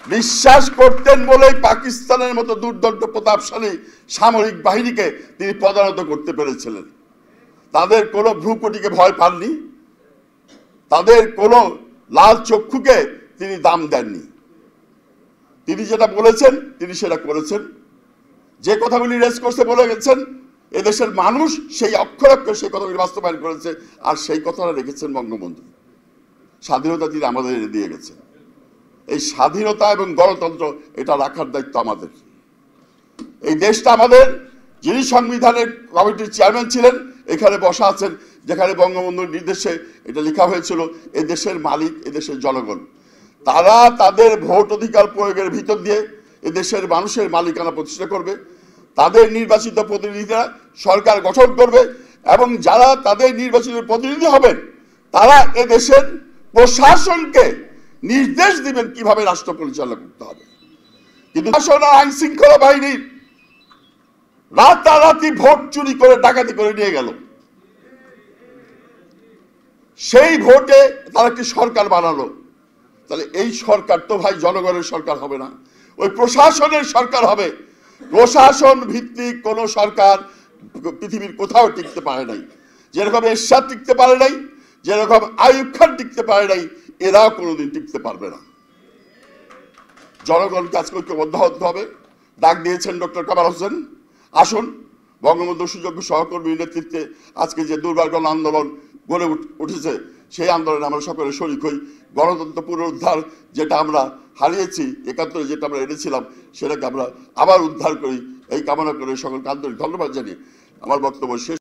বিশ্বাস করতেন বলেই পাকিস্তানের মতো দুর্দণ্ড প্রতাপশালী সামরিক বাহিনীকে তিনি পদানত করতে পেরেছিলেন। তাদের কোনো ভ্রুকুটিকে ভয় পাননি, তাদের কোনো লাল চক্ষুকে তিনি দাম দেননি। তিনি যেটা বলেছেন তিনি সেটা করেছেন। যে কথাগুলি রেস করছে বলে গেছেন, এদেশের মানুষ সেই অক্ষর অক্ষর সেই কথাগুলি বাস্তবায়ন করেছে, আর সেই কথাটা রেখেছেন বঙ্গবন্ধু। স্বাধীনতা তিনি আমাদের এনে দিয়ে গেছেন। এই স্বাধীনতা এবং গণতন্ত্র এটা রাখার দায়িত্ব আমাদের। এই দেশটা আমাদের। যিনি সংবিধানের কমিটির চেয়ারম্যান ছিলেন এখানে বসা আছেন, যেখানে বঙ্গবন্ধুর নির্দেশে এটা লেখা হয়েছিল, এ দেশের মালিক এদেশের জনগণ। তারা তাদের ভোট অধিকার প্রয়োগের ভিতর দিয়ে এদেশের মানুষের মালিকানা প্রতিষ্ঠা করবে। তাদের নির্বাচিত প্রতিনিধিরা সরকার গঠন করবে, এবং যারা তাদের নির্বাচিত প্রতিনিধি হবেন তারা এদেশের প্রশাসনকে নির্দেশ দিবেন কিভাবে রাষ্ট্র পরিচালনা করতে হবে। কিন্তু আইন শৃঙ্খলা বাহিনীর রাতারাতি ভোট চুরি করে ডাকাতি করে নিয়ে গেল। সেই ভোটে তারা একটি সরকার বানালো। তাহলে এই সরকার তো ভাই জনগণের সরকার হবে না, ওই প্রশাসনের সরকার হবে। প্রশাসন ভিত্তিক কোন সরকার পৃথিবীর কোথাও টিকতে পারে নাই। যেরকম এরশাদ টিকতে পারে নাই, যেরকম আইয়ুব খান টিকতে পারে নাই, এরাও কোনোদিন টিকতে পারবে না। জনগণকে আজকে ঐক্যবদ্ধ হতে হবে। ডাক দিয়েছেন ডক্টর কামাল হোসেন, আসুন বঙ্গবন্ধু সুযোগ্য সহকর্মীর নেতৃত্বে আজকে যে দুর্বার গণ আন্দোলন গড়ে উঠেছে সেই আন্দোলনে আমরা সকলে শরিক হই। গণতন্ত্র পুনরুদ্ধার যেটা আমরা হারিয়েছি, ৭১ যেটা আমরা এনেছিলাম, সেটাকে আমরা আবার উদ্ধার করি, এই কামনা করে সকলকে আন্তরিক ধন্যবাদ জানিয়ে আমার বক্তব্য শেষ।